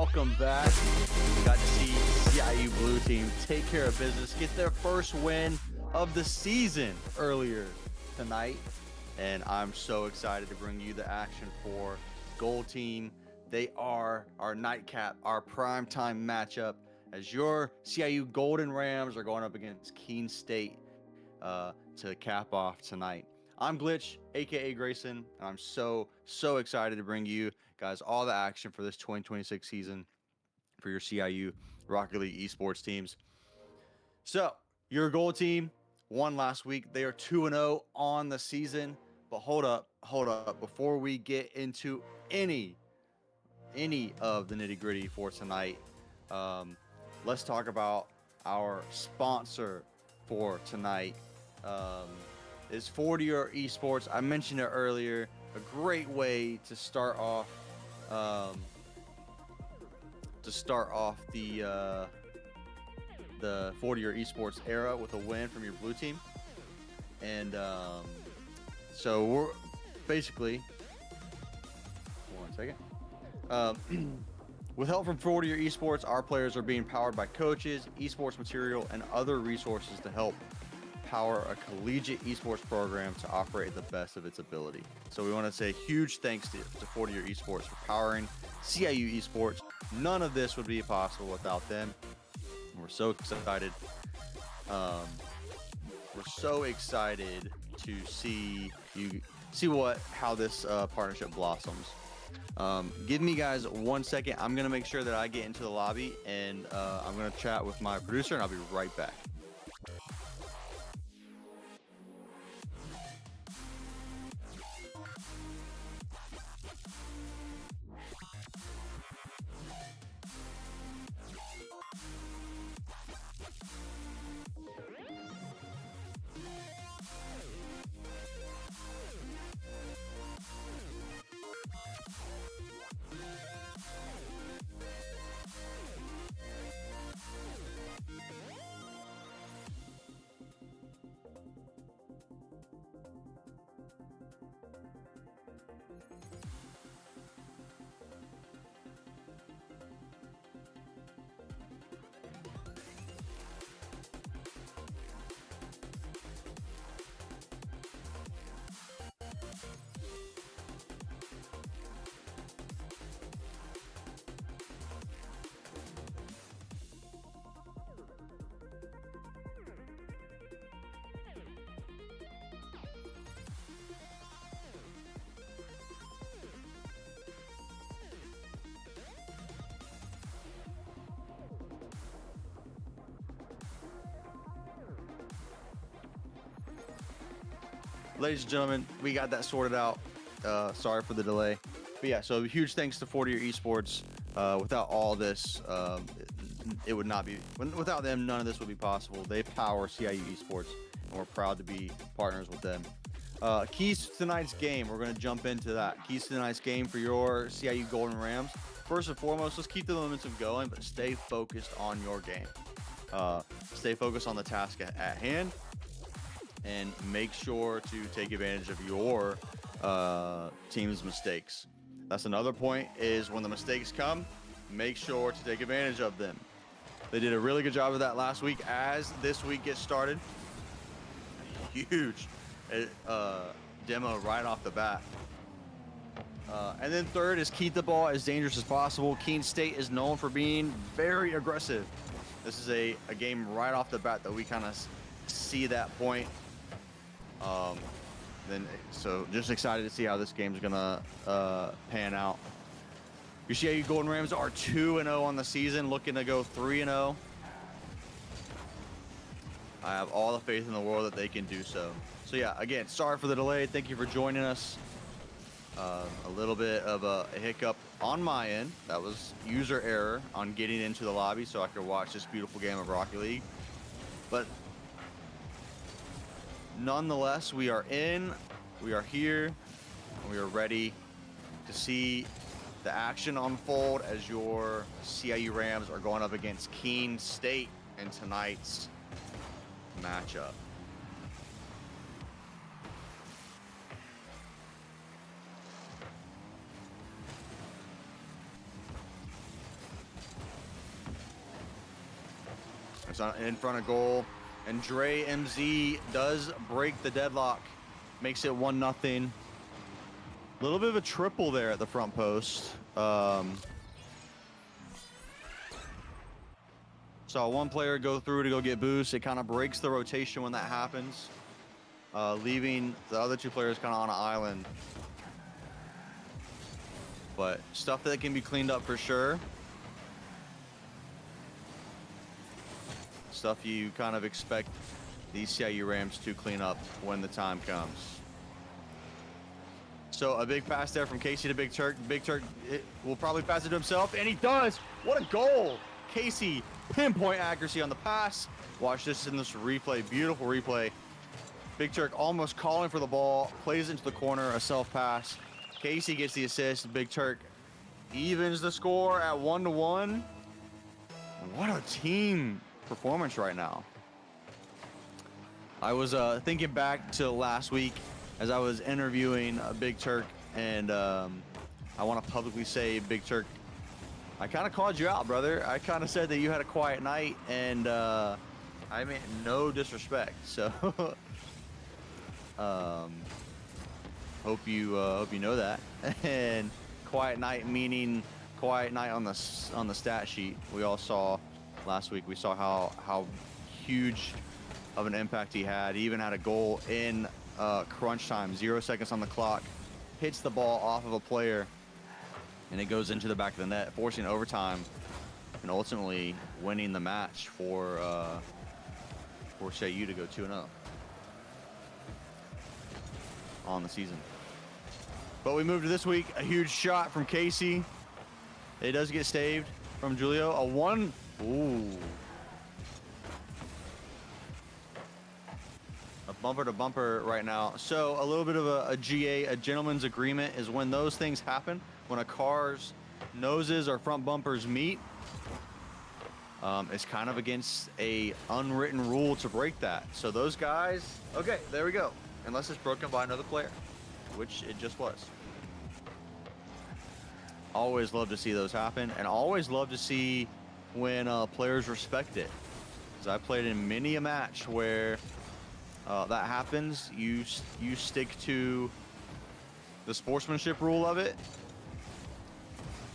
welcome back. We got to see CIU Blue Team take care of business, get their first win of the season earlier tonight. And I'm so excited to bring you the action for Gold Team. They are our nightcap, our primetime matchup, as your CIU Golden Rams are going up against Keene State to cap off tonight. I'm Glitch, aka Grayson, and I'm so excited to bring you guys all the action for this 2026 season for your CIU Rocket League Esports teams. So, your Gold Team won last week. They are 2-0 on the season. But hold up. Before we get into any of the nitty-gritty for tonight, let's talk about our sponsor for tonight. Is 40 RL Esports. I mentioned it earlier. A great way to start off the 40 RL Esports era with a win from your blue team. And so we're basically, one second. With help from 40 RL Esports, our players are being powered by coaches, esports material, and other resources to help power a collegiate esports program to operate at the best of its ability. So we want to say huge thanks to 40 RL Esports for powering CIU Esports. None of this would be possible without them. We're so excited. We're so excited to see how this partnership blossoms. Give me guys 1 second. I'm gonna make sure that I get into the lobby, and I'm gonna chat with my producer, and I'll be right back. Ladies and gentlemen, we got that sorted out. Sorry for the delay. But yeah, so huge thanks to 40 RL Esports. Without all this, it would not be, without them, none of this would be possible. They power CIU Esports, and we're proud to be partners with them. Keys to tonight's game, we're going to jump into that. Keys to tonight's game for your CIU Golden Rams. First and foremost, let's keep the momentum going, but stay focused on your game. Stay focused on the task at hand, and make sure to take advantage of your team's mistakes. That's another point, is when the mistakes come, make sure to take advantage of them. They did a really good job of that last week. As this week gets started, huge demo right off the bat. And then third is keep the ball as dangerous as possible. Keene State is known for being very aggressive. This is a game right off the bat that we kind of see that point. So just excited to see how this game's gonna pan out. Your CIU Golden Rams are 2-0 on the season, looking to go 3-0. I have all the faith in the world that they can do so. So yeah, again, sorry for the delay. Thank you for joining us. A little bit of a hiccup on my end. That was user error on getting into the lobby so I could watch this beautiful game of Rocket League. But nonetheless, we are in, we are here, and we are ready to see the action unfold as your CIU Rams are going up against Keene State in tonight's matchup. It's in front of goal. And Dre MZ does break the deadlock. Makes it 1-0. A little bit of a triple there at the front post. Saw one player go through to go get boost. It kind of breaks the rotation when that happens, leaving the other two players kind of on an island. But stuff that can be cleaned up for sure. Stuff you kind of expect these CIU Rams to clean up when the time comes. So a big pass there from Casey to Big Turk. Big Turk will probably pass it to himself, and he does. What a goal. Casey, pinpoint accuracy on the pass. Watch this in this replay, beautiful replay. Big Turk almost calling for the ball, plays into the corner, a self pass. Casey gets the assist. Big Turk evens the score at 1-1. What a team performance right now. I was thinking back to last week as I was interviewing Big Turk, and I want to publicly say, Big Turk, I kind of called you out, brother. I kind of said that you had a quiet night, and I mean, no disrespect. So hope you know that. And quiet night meaning quiet night on the stat sheet. We all saw last week. We saw how huge of an impact he had. He even had a goal in crunch time, 0 seconds on the clock, hits the ball off of a player, and it goes into the back of the net, forcing overtime and ultimately winning the match for CIU to go 2-0 on the season. But we move to this week. A huge shot from Casey. It does get saved from Julio. A one. Ooh. A bumper to bumper right now. So a little bit of a GA, a gentleman's agreement, is when those things happen, when a car's noses or front bumpers meet. It's kind of against a unwritten rule to break that. So those guys, okay, there we go. Unless it's broken by another player, which it just was. Always love to see those happen, and always love to see when players respect it. Because I played in many a match where that happens. You stick to the sportsmanship rule of it,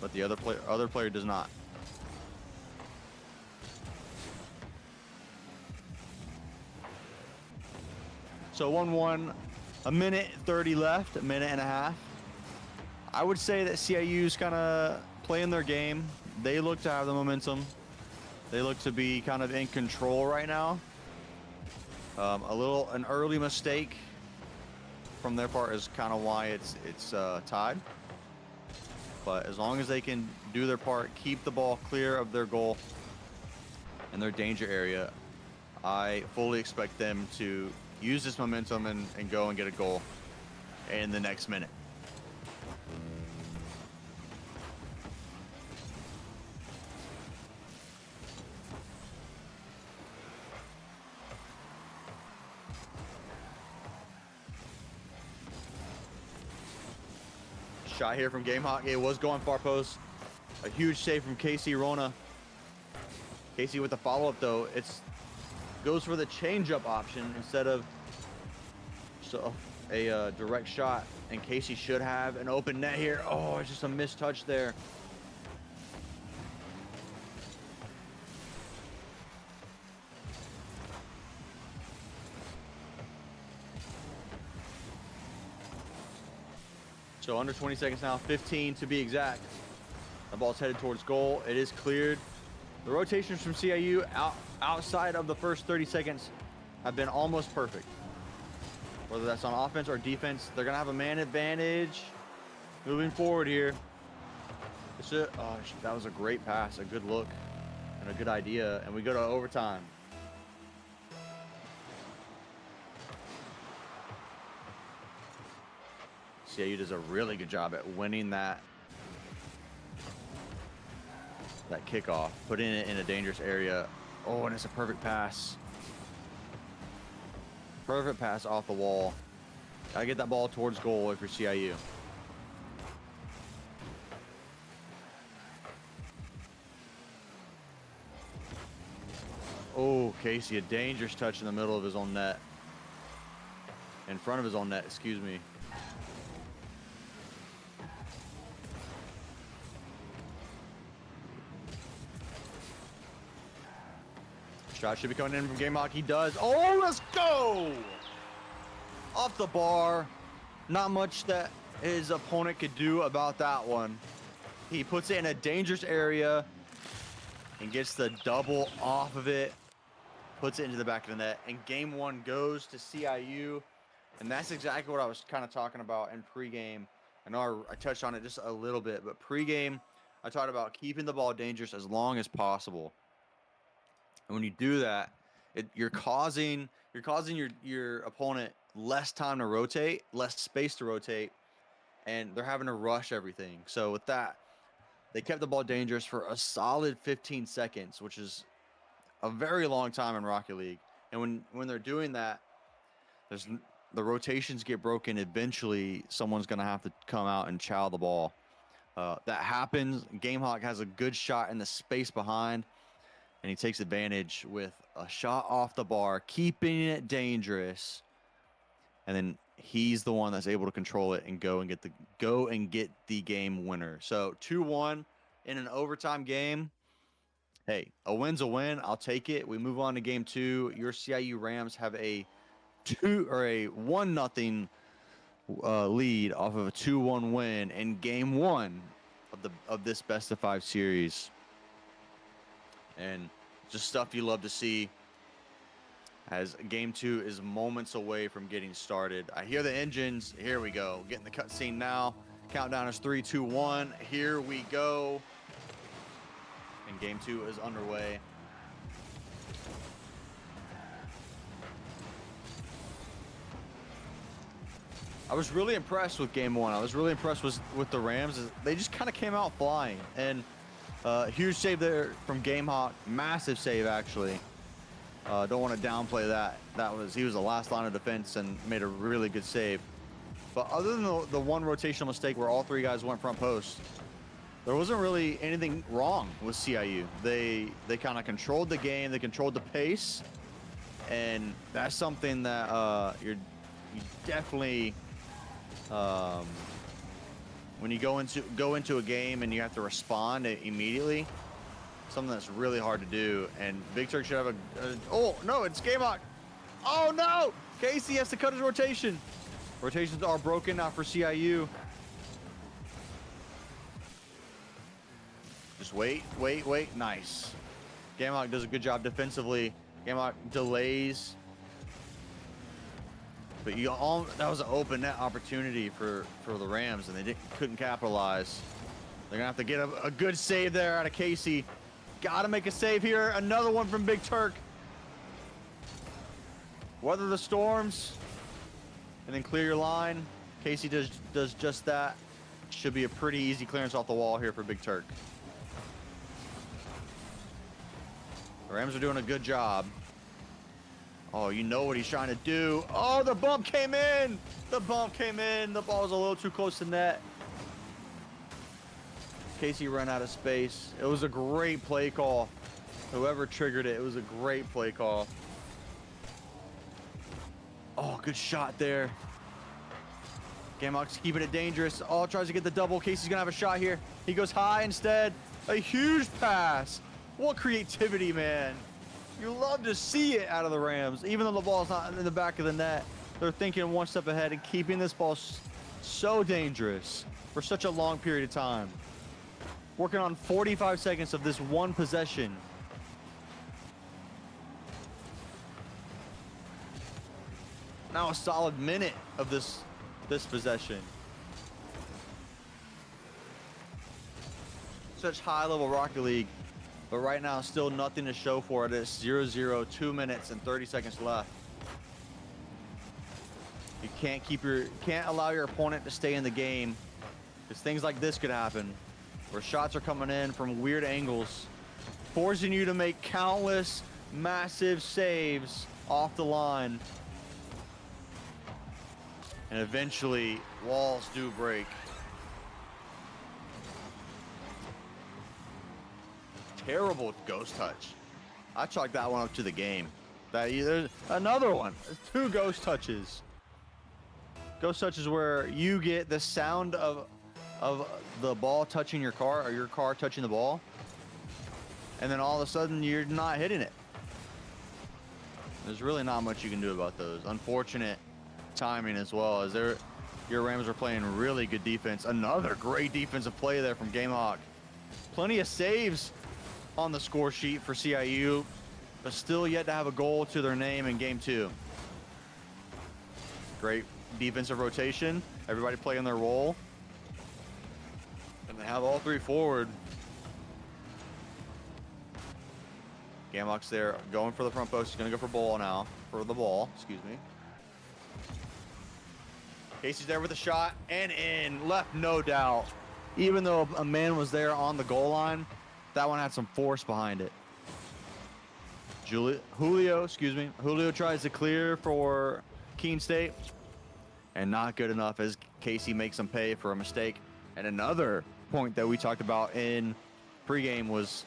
but the other player does not. So 1-1, a minute 30 left, a minute and a half. I would say that CIU's kind of playing their game. They look to have the momentum. They look to be kind of in control right now. An early mistake from their part is kind of why it's tied. But as long as they can do their part, keep the ball clear of their goal and their danger area, I fully expect them to use this momentum and go and get a goal in the next minute. Shot here from GameHawk. It was going far post. A huge save from Casey Rona. Casey with the follow-up though. Goes for the change-up option instead of a direct shot. And Casey should have an open net here. Oh, it's just a missed touch there. So under 20 seconds now, 15 to be exact. The ball's headed towards goal. It is cleared. The rotations from CIU outside of the first 30 seconds have been almost perfect. Whether that's on offense or defense, they're gonna have a man advantage moving forward here. That was a great pass, a good look, and a good idea. And we go to overtime. CIU does a really good job at winning that kickoff, putting it in a dangerous area. Oh, and it's a perfect pass. Perfect pass off the wall. Gotta get that ball towards goal if you're CIU. Oh, Casey, a dangerous touch in the middle of his own net. In front of his own net, excuse me. Shot should be coming in from Game Lock. He does. Oh, let's go! Off the bar. Not much that his opponent could do about that one. He puts it in a dangerous area and gets the double off of it. Puts it into the back of the net. And game one goes to CIU. And that's exactly what I was kind of talking about in pregame. I know I touched on it just a little bit, but pregame, I talked about keeping the ball dangerous as long as possible. And when you do that, you're causing your opponent less time to rotate, less space to rotate, and they're having to rush everything. So with that, they kept the ball dangerous for a solid 15 seconds, which is a very long time in Rocket League. And when they're doing that, the rotations get broken. Eventually, someone's going to have to come out and chow the ball. That happens. GameHawk has a good shot in the space behind, and he takes advantage with a shot off the bar, keeping it dangerous. And then he's the one that's able to control it and go and get the game winner. So 2-1 in an overtime game. Hey, a win's a win. I'll take it. We move on to game two. Your CIU Rams have a 1-0 lead off of a 2-1 win in game one of this best of 5 series. And just stuff you love to see, as game two is moments away from getting started. I hear the engines. Here we go. Getting the cutscene now. Countdown is 3, 2, 1. Here we go. And game two is underway. I was really impressed with game one. I was really impressed with the Rams. They just kind of came out flying. And huge save there from GameHawk. Massive save, actually. Don't want to downplay that. He was the last line of defense and made a really good save. But other than the one rotational mistake where all 3 guys went front post, there wasn't really anything wrong with CIU. They kind of controlled the game. They controlled the pace. And that's something that you definitely, when you go into a game and you have to respond immediately, something that's really hard to do. And Big Turk should have oh no, it's GameHawk. Oh no, Casey has to cut his rotation. Rotations are broken now for CIU. Just wait. Nice. GameHawk does a good job defensively. GameHawk delays. But that was an open net opportunity for the Rams, and they couldn't capitalize. They're gonna have to get a good save there out of Casey. Gotta make a save here. Another one from Big Turk. Weather the storms, and then clear your line. Casey does just that. Should be a pretty easy clearance off the wall here for Big Turk. The Rams are doing a good job. Oh, you know what he's trying to do. Oh, the bump came in. The bump came in. The ball was a little too close to net. Casey ran out of space. It was a great play call. Whoever triggered it, it was a great play call. Oh, good shot there. GameHawk's keeping it dangerous. Oh, tries to get the double. Casey's gonna have a shot here. He goes high instead. A huge pass. What creativity, man. You love to see it out of the Rams. Even though the ball's not in the back of the net, they're thinking one step ahead and keeping this ball so dangerous for such a long period of time. Working on 45 seconds of this one possession. Now a solid minute of this possession. Such high-level Rocket League, but right now still nothing to show for it. It's 0-0, 2 minutes and 30 seconds left. You can't allow your opponent to stay in the game, because things like this could happen, where shots are coming in from weird angles, forcing you to make countless massive saves off the line. And eventually, walls do break. Terrible ghost touch. I chalked that one up to the game. There's another one. There's 2 ghost touches. Ghost touches where you get the sound of the ball touching your car, or your car touching the ball, and then all of a sudden you're not hitting it. There's really not much you can do about those. Unfortunate timing as well, as your Rams are playing really good defense. Another great defensive play there from Gamehawk. Plenty of saves on the score sheet for CIU, but still yet to have a goal to their name in game 2. Great defensive rotation. Everybody playing their role. And they have all 3 forward. Gamehawk's there going for the front post. He's going to go for the ball, excuse me. Casey's there with a shot and in. Left no doubt. Even though a man was there on the goal line, that one had some force behind it. Julio tries to clear for Keene State, and not good enough, as Casey makes him pay for a mistake. And another point that we talked about in pregame was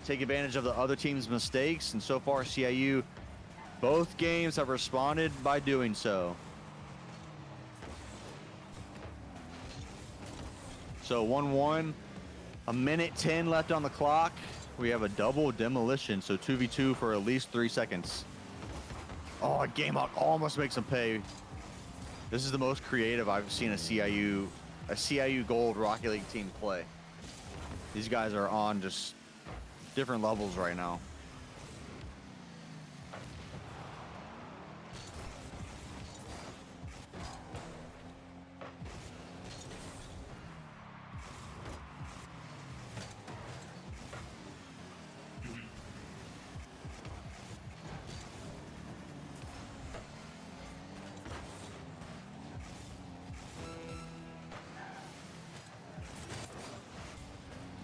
take advantage of the other team's mistakes, and so far CIU, both games have responded by doing so. So 1-1, a minute 10 left on the clock. We have a double demolition, so 2v2 for at least 3 seconds. Oh, Gamehawk almost makes him pay. This is the most creative I've seen a CIU Gold Rocket League team play. These guys are on just different levels right now.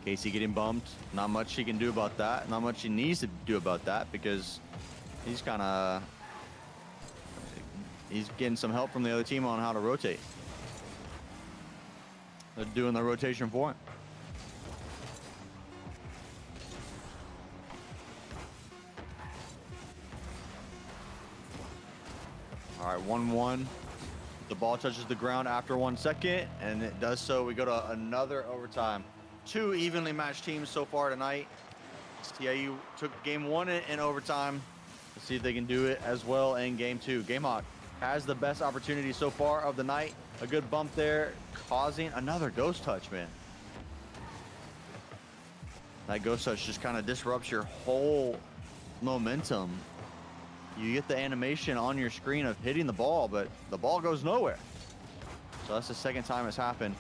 Casey getting bumped. Not much he can do about that. Not much he needs to do about that, because he's getting some help from the other team on how to rotate. They're doing the rotation for him. All right, 1-1. The ball touches the ground after 1 second, and it does so. We go to another overtime. 2 evenly matched teams so far tonight. CIU took game 1 in overtime. Let's see if they can do it as well in game 2. Gamehawk has the best opportunity so far of the night. A good bump there, causing another ghost touch, man. That ghost touch just kind of disrupts your whole momentum. You get the animation on your screen of hitting the ball, but the ball goes nowhere. So that's the second time it's happened.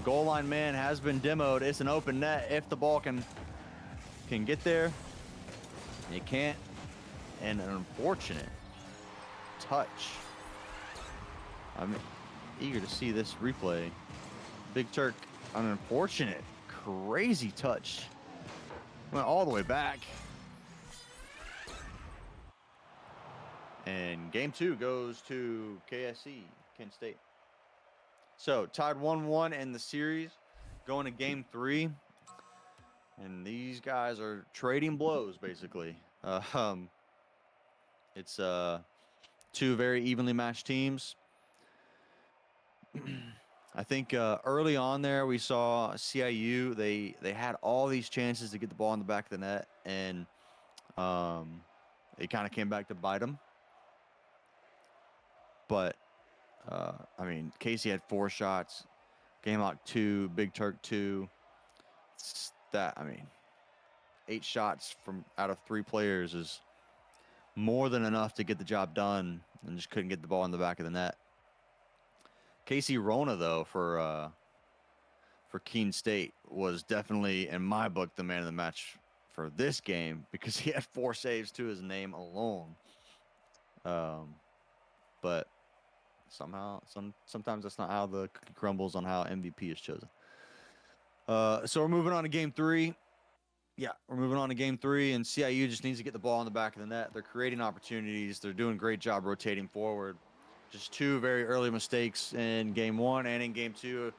Goal line man has been demoed. It's an open net if the ball can get there. It can't. And an unfortunate touch. I'm eager to see this replay. Big Turk, an unfortunate, crazy touch. Went all the way back. And game 2 goes to KSC, Keene State. So tied 1-1 in the series, going to game 3. And these guys are trading blows, basically. It's 2 very evenly matched teams. I think early on there we saw CIU. They had all these chances to get the ball in the back of the net, and it kind of came back to bite them. But I mean, Casey had 4 shots, Gamehawk 2, Big Turk 2. I mean, 8 shots from out of 3 players is more than enough to get the job done, and just couldn't get the ball in the back of the net. Casey Rona, though, for Keene State was definitely, in my book, the man of the match for this game, because he had 4 saves to his name alone. But sometimes that's not how the cookie crumbles on how MVP is chosen. So we're moving on to game 3. Yeah, we're moving on to game 3, and CIU just needs to get the ball in the back of the net. They're creating opportunities. They're doing a great job rotating forward. Just 2 very early mistakes in game 1 and in game 2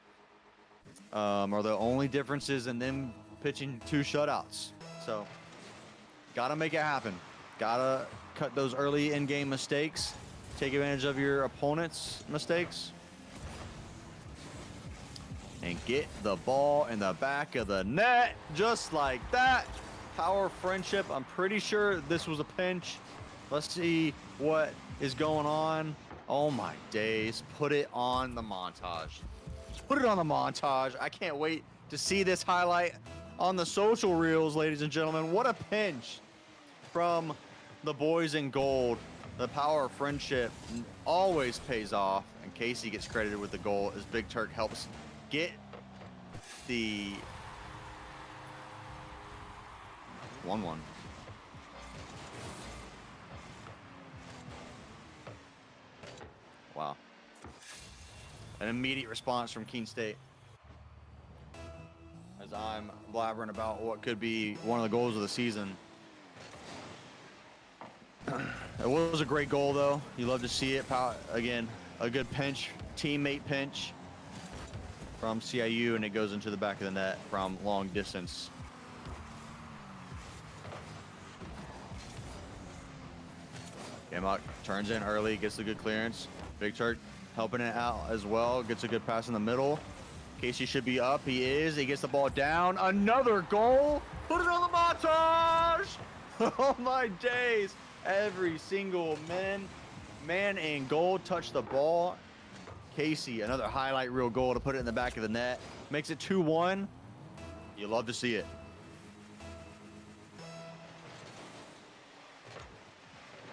are the only differences in them pitching 2 shutouts. So Gotta make it happen. Gotta cut those early in-game mistakes. Take advantage of your opponent's mistakes. And get the ball in the back of the net, just like that. Power of friendship. I'm pretty sure this was a pinch. Let's see what is going on. Oh my days. Put it on the montage. Put it on the montage. I can't wait to see this highlight on the social reels, ladies and gentlemen. What a pinch from the boys in gold. The power of friendship always pays off, and Casey gets credited with the goal as Big Turk helps get the 1-1. Wow. An immediate response from Keene State. As I'm blabbering about what could be one of the goals of the season. It was a great goal, though. You love to see it. Again, a good pinch, teammate pinch from CIU, and it goes into the back of the net from long distance. Gamok turns in early, gets a good clearance. Big Turk helping it out as well. Gets a good pass in the middle. Casey should be up. He is. He gets the ball down. Another goal. Put it on the montage. Oh my days. Every single man in goal touched the ball. Casey, another highlight reel goal to put it in the back of the net. Makes it 2-1. You love to see it.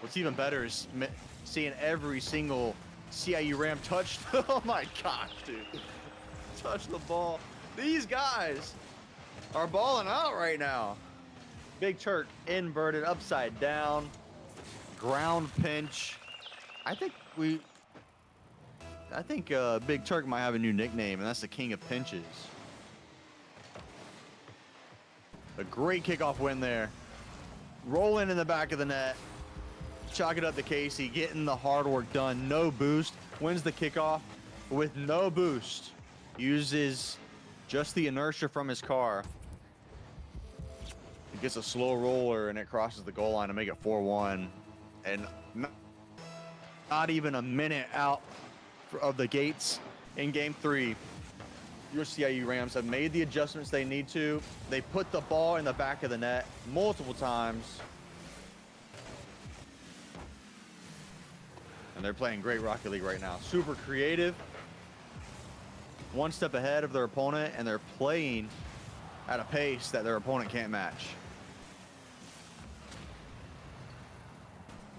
What's even better is seeing every single CIU Ram touch. Oh my gosh, dude. Touch the ball. These guys are balling out right now. Big Turk inverted upside down. Ground pinch. I think Big Turk might have a new nickname, and that's the King of Pinches. A great kickoff win there. Rolling in the back of the net. Chalk it up to Casey, getting the hard work done. No boost. Wins the kickoff with no boost. Uses just the inertia from his car. He gets a slow roller, and it crosses the goal line to make it 4-1. And not even a minute out of the gates in Game 3, your CIU Rams have made the adjustments they need to. They put the ball in the back of the net multiple times. And they're playing great Rocket League right now. Super creative. One step ahead of their opponent, and they're playing at a pace that their opponent can't match.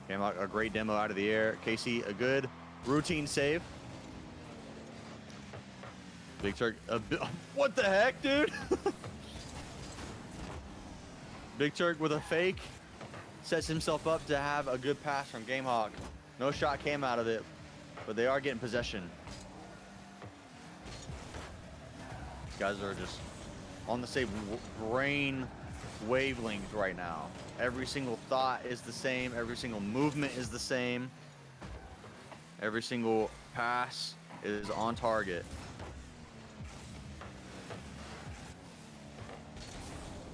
Came out a great demo out of the air. Casey, a good routine save. Big Turk, what the heck, dude? Big Turk with a fake. Sets himself up to have a good pass from Gamehawk. No shot came out of it, but they are getting possession. These guys are just on the same brain wavelength right now. Every single thought is the same. Every single movement is the same. Every single pass is on target.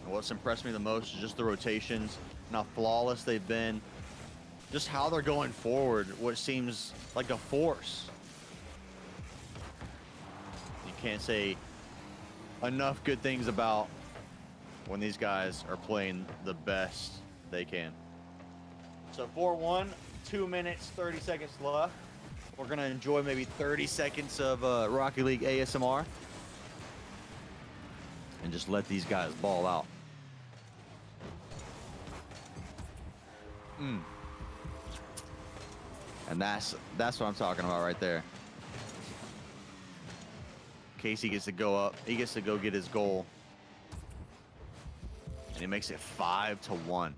And what's impressed me the most is just the rotations and how flawless they've been. Just how they're going forward, what seems like a force. You can't say enough good things about when these guys are playing the best they can. So 4-1, 2 minutes, 30 seconds left. We're going to enjoy maybe 30 seconds of Rocket League ASMR. And just let these guys ball out. And that's what I'm talking about right there. Casey gets to go up. He gets to go get his goal. And he makes it 5-1.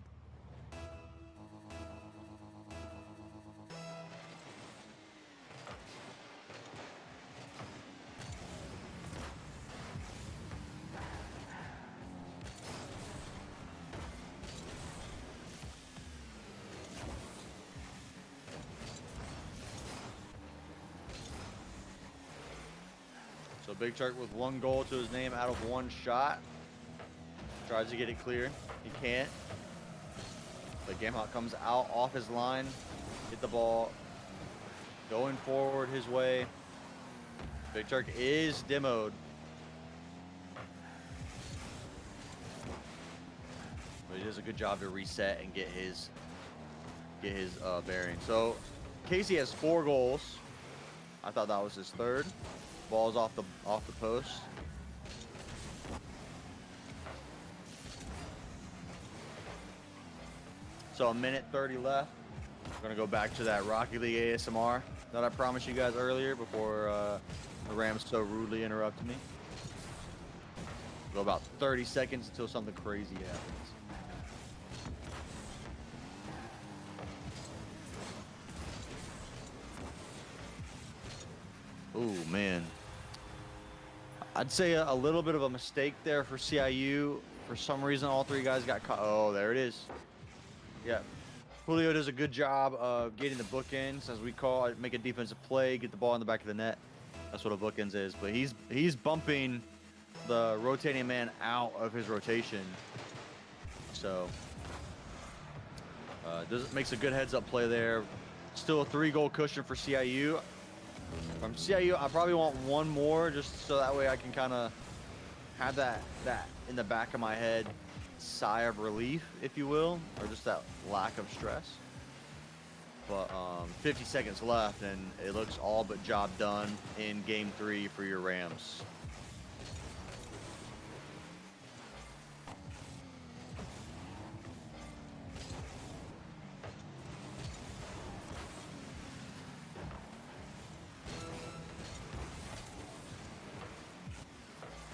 So Big Turk with 1 goal to his name out of 1 shot. Tries to get it clear. He can't. But Gamehawk comes out off his line, get the ball, going forward his way. Big Turk is demoed. But he does a good job to reset and get his bearing. So Casey has 4 goals. I thought that was his 3rd. Ball's off the post. So 1:30 left. We're gonna go back to that Rocket League ASMR that I promised you guys earlier before the Rams so rudely interrupted me. Go about 30 seconds until something crazy happens. Oh man, I'd say a little bit of a mistake there for CIU. For some reason, all 3 guys got caught. Oh, there it is. Yeah, Julio does a good job of getting the bookends, as we call it, make a defensive play, get the ball in the back of the net. That's what a bookends is. But he's bumping the rotating man out of his rotation. So makes a good heads-up play there. Still a 3-goal cushion for CIU. From CIU, I probably want 1 more, just so that way I can kind of have that in the back of my head, sigh of relief, if you will, or just that lack of stress. But 50 seconds left, and it looks all but job done in Game 3 for your Rams.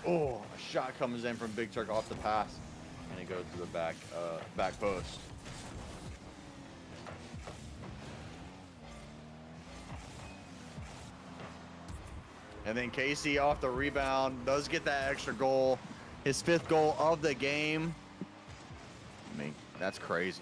Oh, a shot comes in from Big Turk off the pass, and it goes to the back post. And then Casey off the rebound does get that extra goal, his 5th goal of the game. I mean, that's crazy.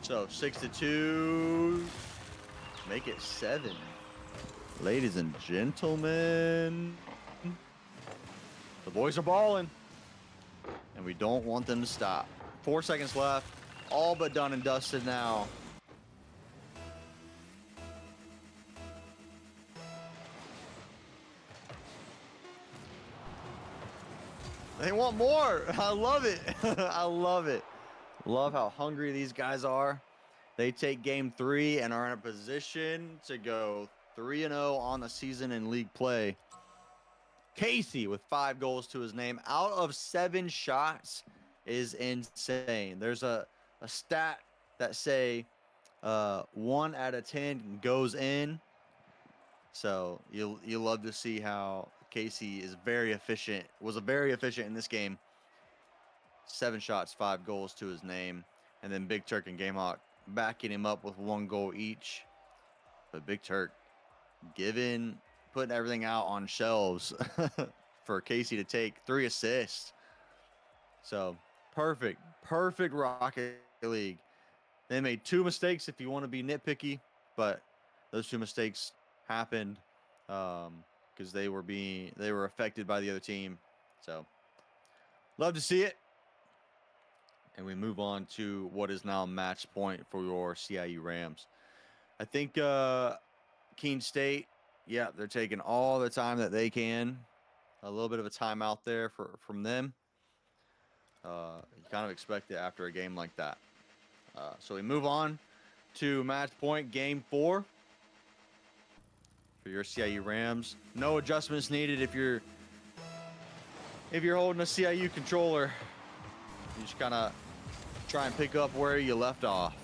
So 6-2, make it 7. Ladies and gentlemen, the boys are balling, and we don't want them to stop. 4 seconds left, all but done and dusted now. They want more. I love it. I love it. Love how hungry these guys are. They take Game 3 and are in a position to go 3-0 on the season in league play. Casey with 5 goals to his name out of 7 shots is insane. There's a stat that say 1 out of 10 goes in. So you'll love to see how Casey is very efficient. Was very efficient in this game. 7 shots, 5 goals to his name. And then Big Turk and Gamehawk backing him up with 1 goal each. But Big Turk putting everything out on shelves for Casey to take 3 assists. So perfect Rocket League. They made 2 mistakes if you want to be nitpicky, but those 2 mistakes happened because they were affected by the other team. So love to see it. And we move on to what is now match point for your CIU Rams. I think Keene State, yeah, they're taking all the time that they can. A little bit of a timeout there from them. You kind of expect it after a game like that. So we move on to match point, Game 4 for your CIU Rams. No adjustments needed if you're holding a CIU controller. You just kind of try and pick up where you left off.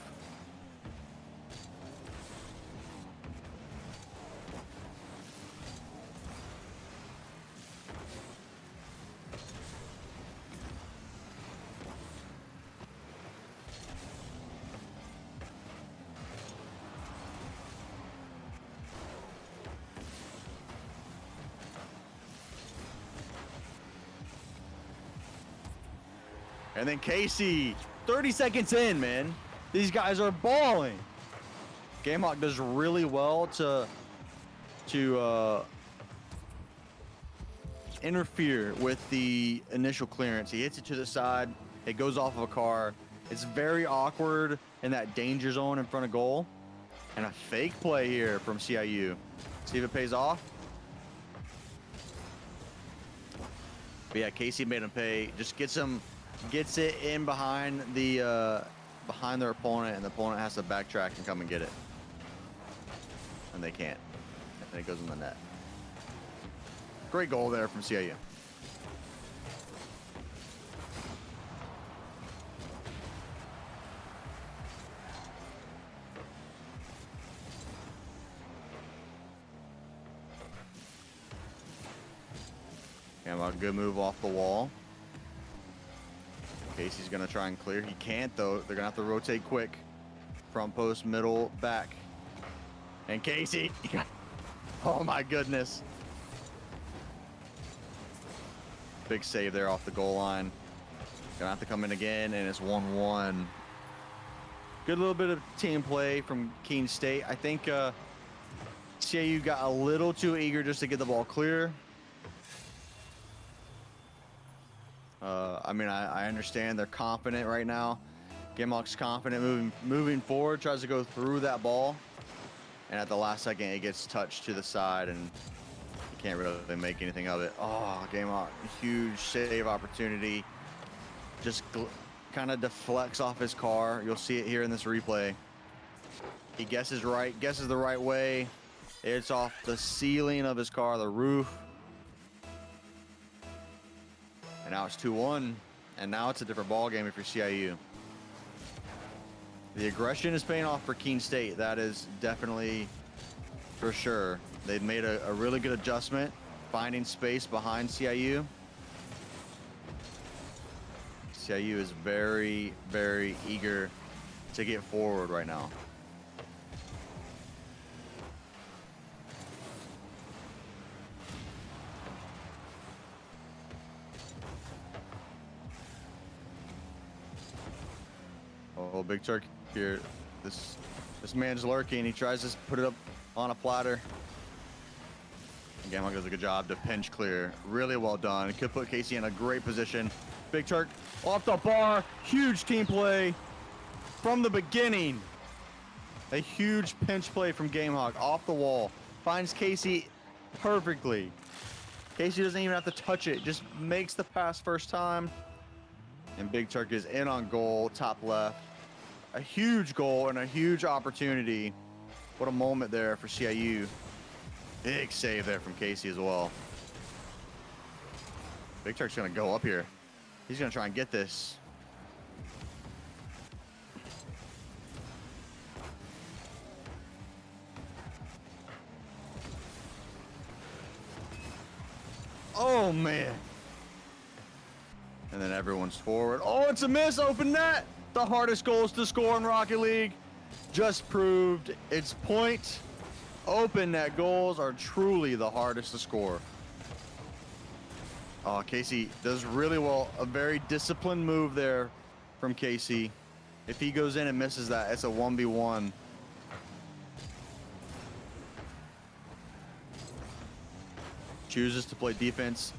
And then Casey, 30 seconds in, man. These guys are balling. Gamehawk does really well to interfere with the initial clearance. He hits it to the side. It goes off of a car. It's very awkward in that danger zone in front of goal. And a fake play here from CIU. See if it pays off. But yeah, Casey made him pay. Just gets it in behind the behind their opponent, and the opponent has to backtrack and come and get it. And they can't. And it goes in the net. Great goal there from CIU. A good move off the wall. Casey's gonna try and clear. He can't though. They're gonna have to rotate quick. Front post, middle, back. And Casey, oh my goodness. Big save there off the goal line. Gonna have to come in again, and it's 1-1. Good little bit of team play from Keene State. I think CIU got a little too eager just to get the ball clear. I mean, I understand they're confident right now. Gamehawk's confident moving forward, tries to go through that ball. And at the last second, it gets touched to the side, and you can't really make anything of it. Oh, Gamehawk, huge save opportunity. Just kind of deflects off his car. You'll see it here in this replay. He guesses the right way. It's off the ceiling of his car, the roof. And now it's 2-1, and now it's a different ball game if you're CIU. The aggression is paying off for Keene State. That is definitely for sure. They've made a really good adjustment, finding space behind CIU. CIU is very, very eager to get forward right now. Oh, Big Turk here. This man's lurking. He tries to put it up on a platter. Gamehawk does a good job to pinch clear. Really well done. It could put Casey in a great position. Big Turk off the bar. Huge team play from the beginning. A huge pinch play from Gamehawk off the wall. Finds Casey perfectly. Casey doesn't even have to touch it. Just makes the pass first time. And Big Turk is in on goal, top left. A huge goal and a huge opportunity. What a moment there for CIU. Big save there from Casey as well. Big Turk's gonna go up here. He's gonna try and get this. Oh man. And then everyone's forward. Oh, it's a miss, open net. The hardest goals to score in Rocket League. Just proved its point. Open net goals are truly the hardest to score. Oh, Casey does really well. A very disciplined move there from Casey. If he goes in and misses that, it's a 1v1. Chooses to play defense.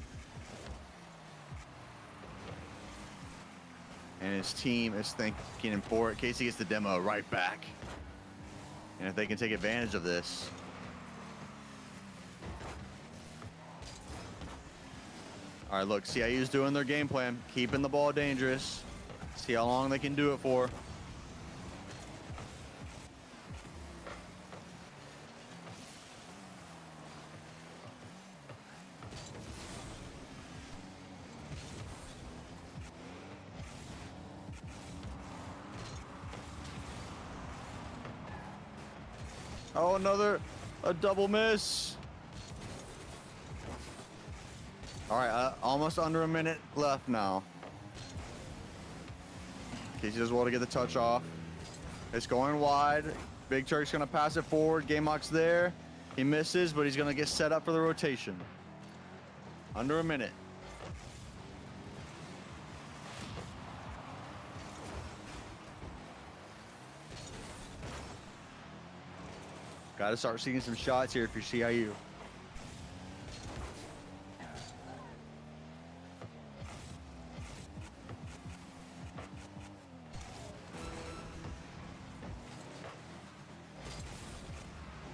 And his team is thinking for it. Casey gets the demo right back. And if they can take advantage of this. All right, look, CIU's doing their game plan, keeping the ball dangerous. See how long they can do it for. Oh, a double miss. All right, almost under a minute left now. Casey does well to get the touch off. It's going wide. Big Turk's gonna pass it forward. Gamehawk's there. He misses, but he's gonna get set up for the rotation. Under a minute. Got to start seeing some shots here if you're CIU.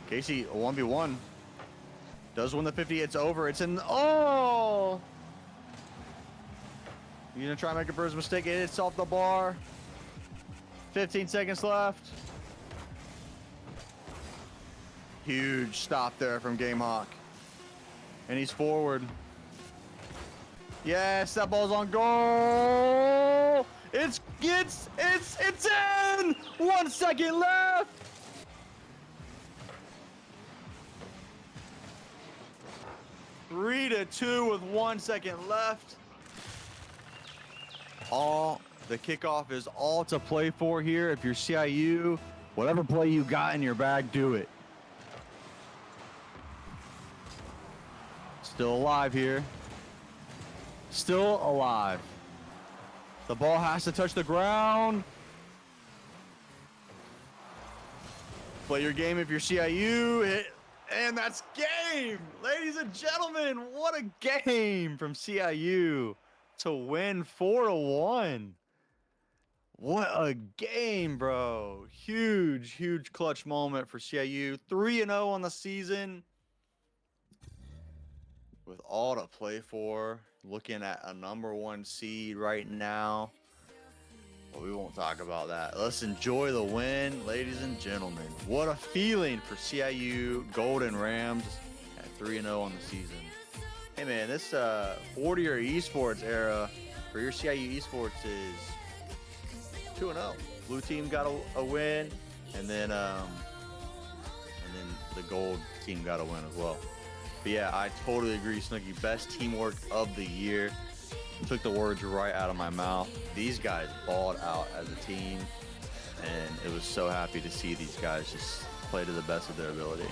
Casey, a 1v1. Does win the 50. It's over. It's in. Oh! You're going to try and make a first mistake. It's off the bar. 15 seconds left. Huge stop there from Gamehawk. And he's forward. Yes, that ball's on goal. It's in. 1 second left. Three to 2 with 1 second left. The kickoff is all to play for here. If you're CIU, whatever play you got in your bag, do it. Still alive here. Still alive. The ball has to touch the ground. Play your game if you're CIU. And that's game. Ladies and gentlemen, what a game from CIU to win 4-1. What a game, bro. Huge, huge clutch moment for CIU. 3-0 on the season. With all to play for. Looking at a #1 seed right now. But we won't talk about that. Let's enjoy the win, ladies and gentlemen. What a feeling for CIU Golden Rams at 3-0 on the season. Hey, man, this 40-year esports era for your CIU esports is 2-0. Blue team got a win, and then the gold team got a win as well. But yeah, I totally agree, Snooki. Best teamwork of the year. Took the words right out of my mouth. These guys balled out as a team, and it was so happy to see these guys just play to the best of their ability.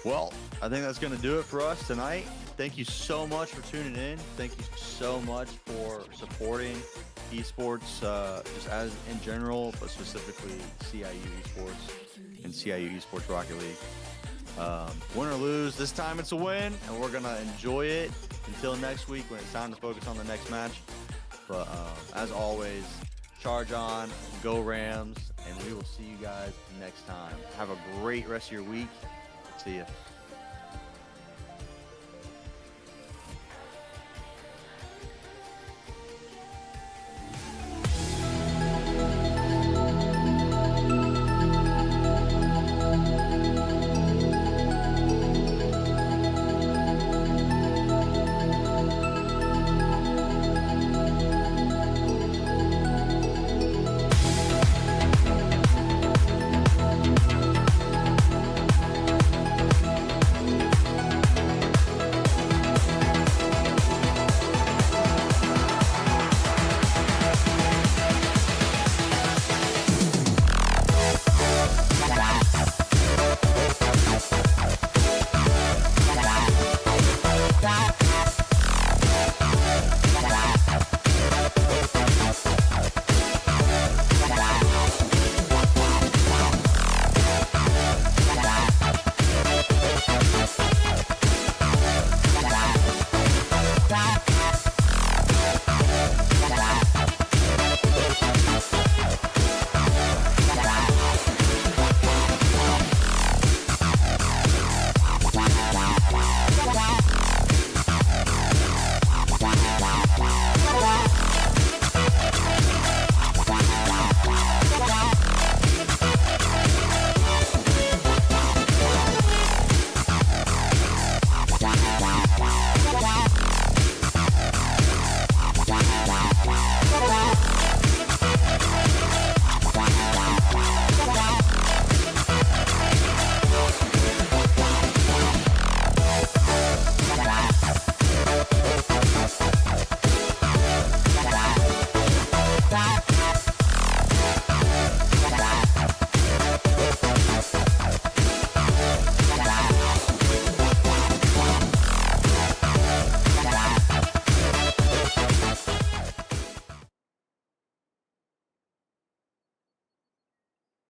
Well, I think that's going to do it for us tonight. Thank you so much for tuning in. Thank you so much for supporting esports, just as in general, but specifically CIU esports and CIU esports Rocket League. Win or lose, this time it's a win, and we're gonna enjoy it until next week when it's time to focus on the next match. But as always, charge on, go Rams, and we will see you guys next time. Have a great rest of your week. See ya.